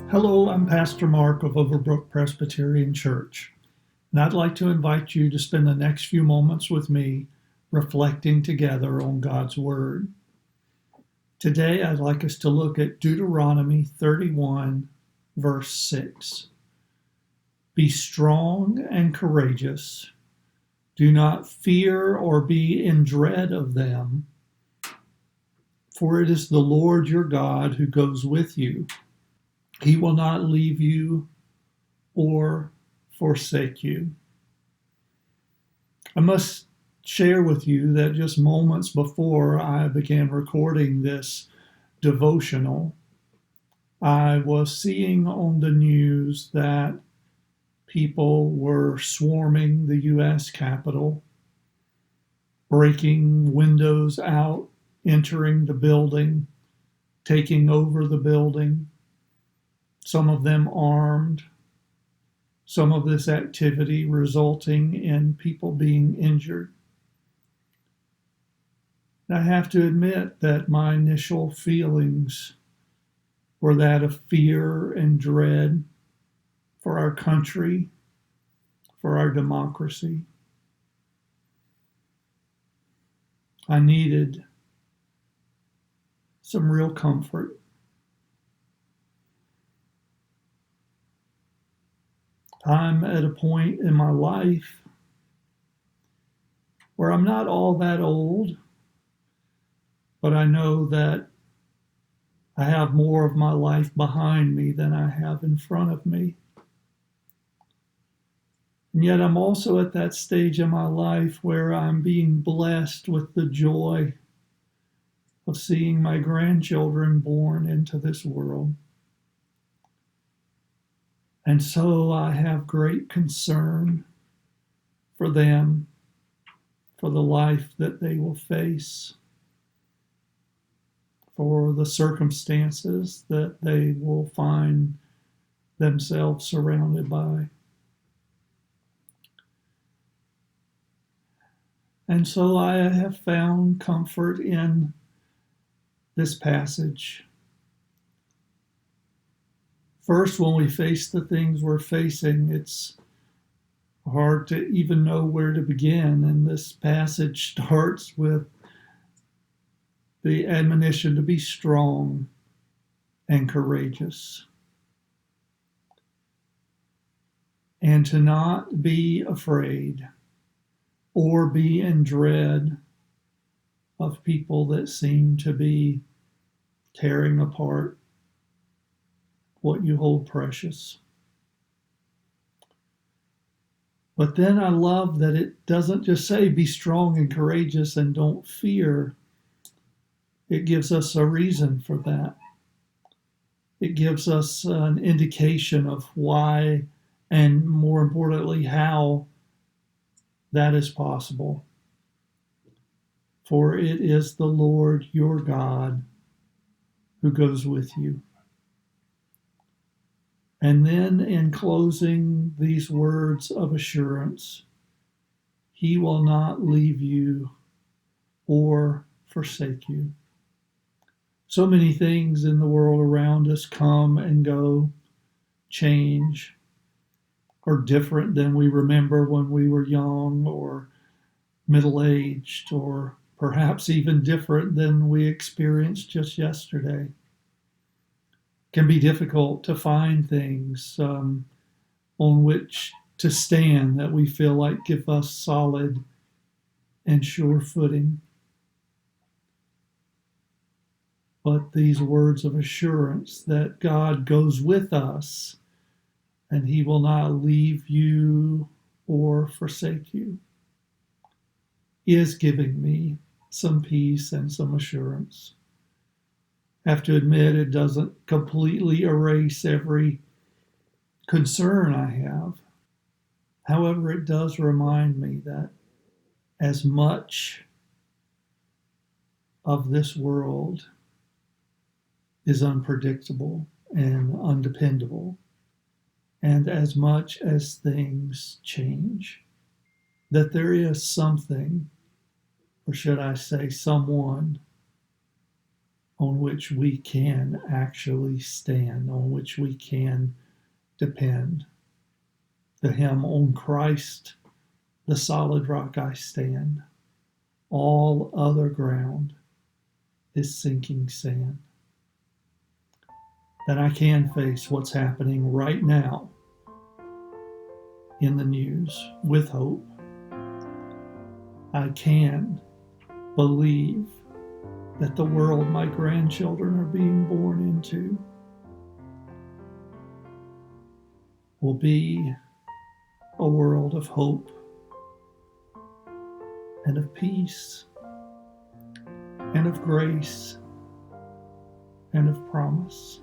Hello, I'm Pastor Mark of Overbrook Presbyterian Church, and I'd like to invite you to spend the next few moments with me reflecting together on God's Word. Today, I'd like us to look at Deuteronomy 31, verse 6. Be strong and courageous. Do not fear or be in dread of them, for it is the Lord your God who goes with you. He will not leave you or forsake you. I must share with you that just moments before I began recording this devotional, I was seeing on the news that people were swarming the U.S. Capitol, breaking windows out, entering the building, taking over the building, some of them armed, some of this activity resulting in people being injured. I have to admit that my initial feelings were that of fear and dread for our country, for our democracy. I needed some real comfort. I'm at a point in my life where I'm not all that old, but I know that I have more of my life behind me than I have in front of me. And yet I'm also at that stage in my life where I'm being blessed with the joy of seeing my grandchildren born into this world. And so I have great concern for them, for the life that they will face, for the circumstances that they will find themselves surrounded by. And so I have found comfort in this passage. First, when we face the things we're facing, it's hard to even know where to begin. And this passage starts with the admonition to be strong and courageous, and to not be afraid or be in dread of people that seem to be tearing apart what you hold precious. But then I love that it doesn't just say be strong and courageous and don't fear. It gives us a reason for that. It gives us an indication of why, and more importantly, how that is possible. For it is the Lord your God who goes with you. And then in closing, these words of assurance: He will not leave you or forsake you. So many things in the world around us come and go, change, are different than we remember when we were young or middle-aged, or perhaps even different than we experienced just yesterday. It can be difficult to find things on which to stand that we feel like give us solid and sure footing. But these words of assurance that God goes with us and He will not leave you or forsake you is giving me some peace and some assurance. I have to admit, it doesn't completely erase every concern I have. However, it does remind me that as much of this world is unpredictable and undependable, and as much as things change, that there is something, or should I say someone, on which we can actually stand, on which we can depend. The hymn, "On Christ, the solid rock I stand, all other ground is sinking sand." Then I can face what's happening right now in the news with hope. I can believe that the world my grandchildren are being born into will be a world of hope and of peace and of grace and of promise.